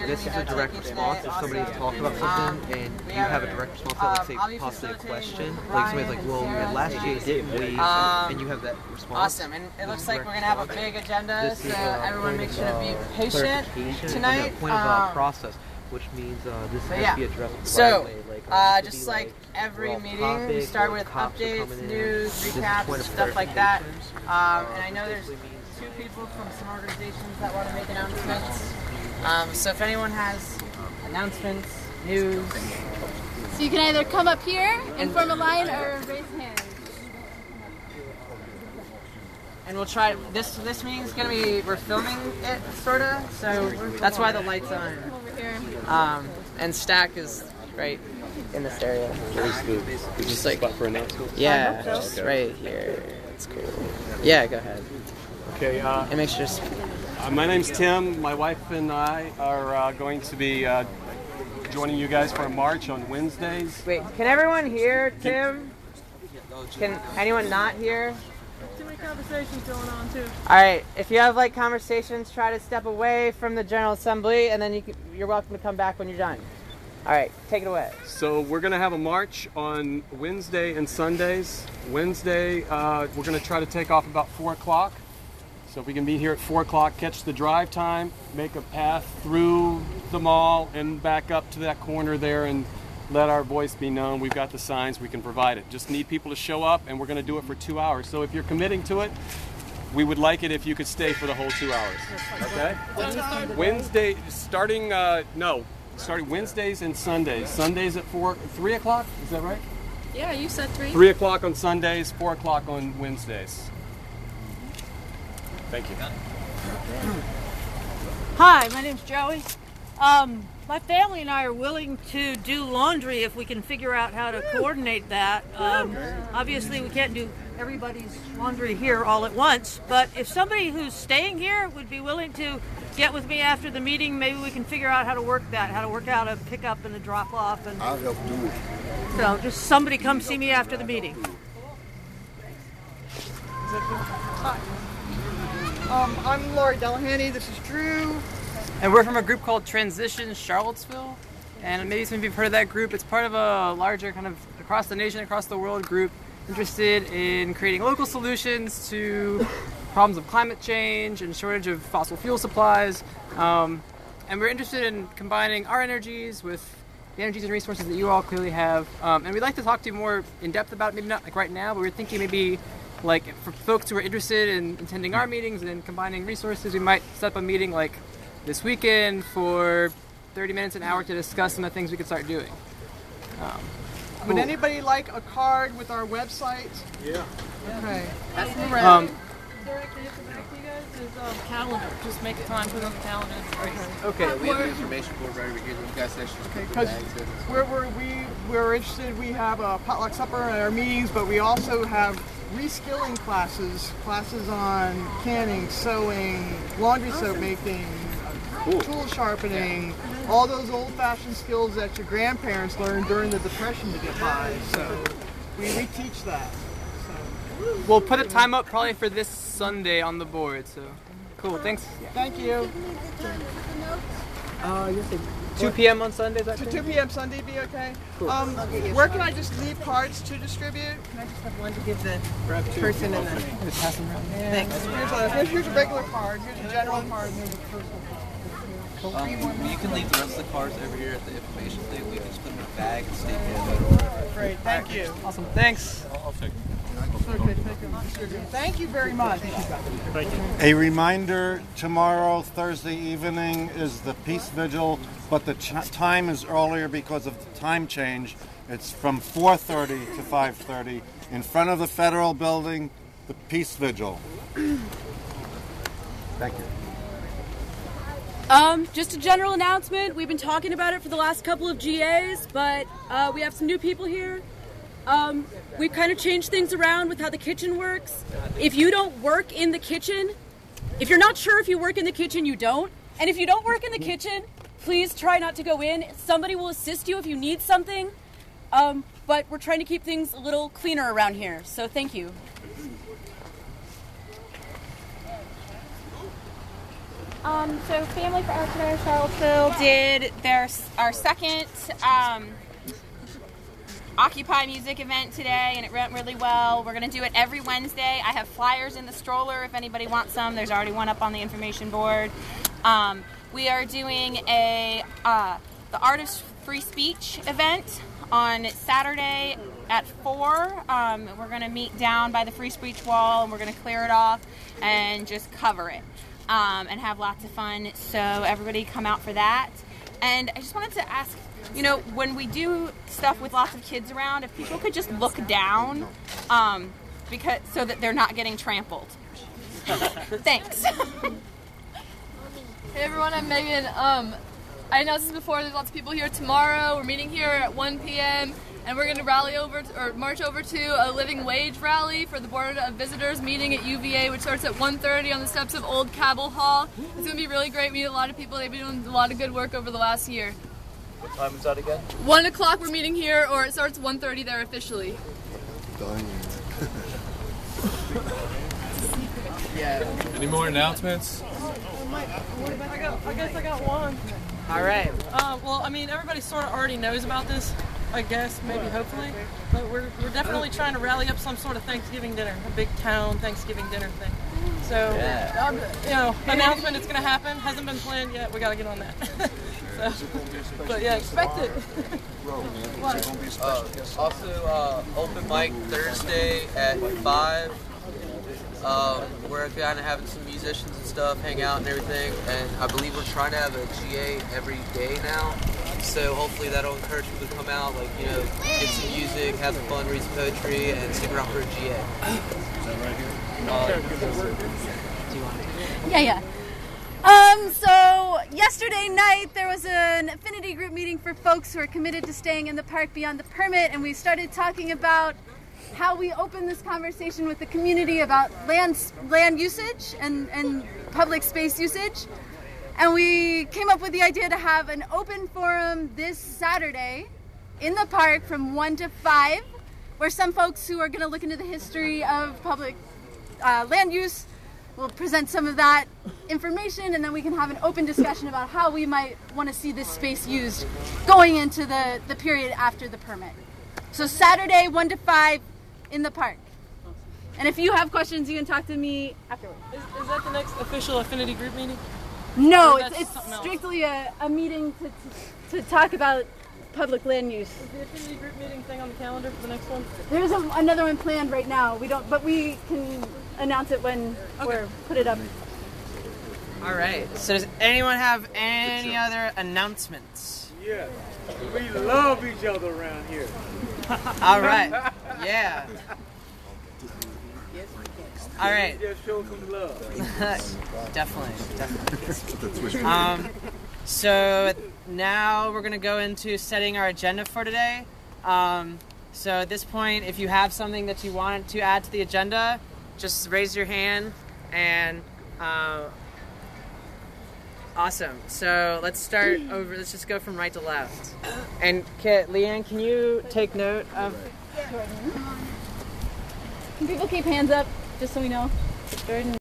this is a direct response. If somebody's talking about something and you have a direct response, like say possibly a question, like somebody's like, well, last year didn't we? And you have that response. Awesome, and it looks like we're gonna have a big agenda, so everyone make sure to be patient tonight. Point of process, which means this has to be addressed the right way. Just like every meeting, we start with updates, news, recaps, stuff like that. And I know there's 2 people from some organizations that want to make announcements. So if anyone has announcements, news, so you can either come up here and form a line or raise hands. And we'll try. This meeting's gonna be, we're filming it sorta, so that's why the light's on. Over here. And Stack is right in this area. Just like for announcements. Yeah, just right here. It's cool. Yeah, go ahead. Okay. And make sure. My name's Tim. My wife and I are going to be joining you guys for a march on Wednesdays. Wait, can everyone hear Tim? Can anyone not hear? Too many conversations going on too. All right, if you have like conversations, try to step away from the General Assembly, and then you're welcome to come back when you're done. All right, take it away. So we're going to have a march on Wednesday and Sundays. Wednesday, we're going to try to take off about 4 o'clock. So if we can be here at 4 o'clock, catch the drive time, make a path through the mall and back up to that corner there and let our voice be known. We've got the signs, we can provide it. Just need people to show up, and we're going to do it for 2 hours. So if you're committing to it, we would like it if you could stay for the whole 2 hours. Okay? Wednesday, starting Wednesdays and Sundays. Sundays at 3 o'clock, is that right? Yeah, you said 3. 3 o'clock on Sundays, 4 o'clock on Wednesdays. Thank you. Hi, my name's Joey. My family and I are willing to do laundry if we can figure out how to coordinate that. Obviously, we can't do everybody's laundry here all at once, but if somebody who's staying here would be willing to get with me after the meeting, maybe we can figure out how to work that, how to work out a pick-up and a drop-off. And I'll help do it. So just somebody come see me after the meeting. Hi. I'm Lori Delahanty. This is Drew. And we're from a group called Transition Charlottesville. And maybe some of you have heard of that group. It's part of a larger kind of across the nation, across the world group interested in creating local solutions to problems of climate change and shortage of fossil fuel supplies. And we're interested in combining our energies with the energies and resources that you all clearly have. And we'd like to talk to you more in depth about it, maybe not like right now, but we're thinking maybe like for folks who are interested in attending our meetings and combining resources, we might set up a meeting like this weekend for 30 minutes, an hour to discuss some of the things we could start doing. Would anybody like a card with our website? Yeah. Okay. Um, Directly at the back to you guys is calendar. Just make time, put it on the calendar. Okay. We have an information board right over here that you guys actually Okay, put the because bags in. we're interested. We have a potluck supper at our meetings, but we also have reskilling classes on canning, sewing, laundry soap making, tool sharpening, all those old-fashioned skills that your grandparents learned during the Depression to get by. So we teach that. We'll put a time up probably for this Sunday on the board. So cool. Thanks. Thank you. 2 p.m. on Sunday. Is that 2 p.m. Sunday be okay? Cool. Where can I just leave cards to distribute? Can I just have one to give the person in the pass them around? Thanks. Here's a regular card. Here's a general card. And here's a personal card. You can leave the rest of the cards over here at the information thing. We can just put them in a bag and stay here. Great. Thank you. Awesome. Thanks. I'll take it. Okay, thank you very much. Thank you. A reminder, tomorrow, Thursday evening, is the Peace Vigil, but the time is earlier because of the time change. It's from 4:30 to 5:30 in front of the Federal Building, the Peace Vigil. Thank you. Just a general announcement. We've been talking about it for the last couple of GAs, but we have some new people here. We've kind of changed things around with how the kitchen works. If you don't work in the kitchen, if you're not sure if you work in the kitchen, you don't. And if you don't work in the kitchen, please try not to go in. Somebody will assist you if you need something. But we're trying to keep things a little cleaner around here. So thank you. So Family for Arts in Charlottesville did our second Occupy music event today, and it went really well. We're going to do it every Wednesday. I have flyers in the stroller if anybody wants some. There's already one up on the information board. We are doing the Art of Free Speech event on Saturday at 4. We're going to meet down by the free speech wall, and we're going to clear it off and just cover it and have lots of fun. So everybody come out for that. And I just wanted to ask, you know, when we do stuff with lots of kids around, if people could just look down so that they're not getting trampled. Thanks. Hey everyone, I'm Megan. I announced this before, there's lots of people here tomorrow. We're meeting here at 1 p.m. and we're going to march over to a living wage rally for the Board of Visitors meeting at UVA, which starts at 1:30 on the steps of Old Cabell Hall. It's going to be really great. We meet a lot of people. They've been doing a lot of good work over the last year. What time is that again? 1 o'clock we're meeting here, or it starts 1:30 there officially. Any more announcements? I guess I got one. All right. Well, I mean, everybody sort of already knows about this, I guess, maybe, hopefully. But we're definitely trying to rally up some sort of Thanksgiving dinner, a big town Thanksgiving dinner thing. So, you know, announcement it's going to happen. Hasn't been planned yet. We got to get on that. But yeah, expect it. Also, open mic Thursday at 5. We're kind of having some musicians and stuff hang out and everything, and I believe we're trying to have a GA every day now, so hopefully that'll encourage people to come out, like, you know, get some music, have some fun, read some poetry, and stick around for a GA. Is that right here? Do you want it? Yeah. So yesterday night there was an affinity group meeting for folks who are committed to staying in the park beyond the permit, and we started talking about how we open this conversation with the community about land usage and public space usage. And we came up with the idea to have an open forum this Saturday in the park from 1 to 5, where some folks who are going to look into the history of public land use will present some of that information, and then we can have an open discussion about how we might want to see this space used going into the period after the permit. So Saturday, 1 to 5 in the park. And if you have questions, you can talk to me afterwards. Is that the next official affinity group meeting? No, it's strictly a meeting to talk about public land use. Is the affinity group meeting thing on the calendar for the next one? There's another one planned right now. But we can announce it when we're put it up. All right. So does anyone have any other announcements? Yeah. We love each other around here. All right. Yeah. All right. Just show some love. Definitely. So now we're gonna go into setting our agenda for today. So at this point, if you have something that you want to add to the agenda, just raise your hand. And awesome. So let's start over. Let's just go from right to left. And Leanne, can you take note of? Can people keep hands up just so we know? Jordan.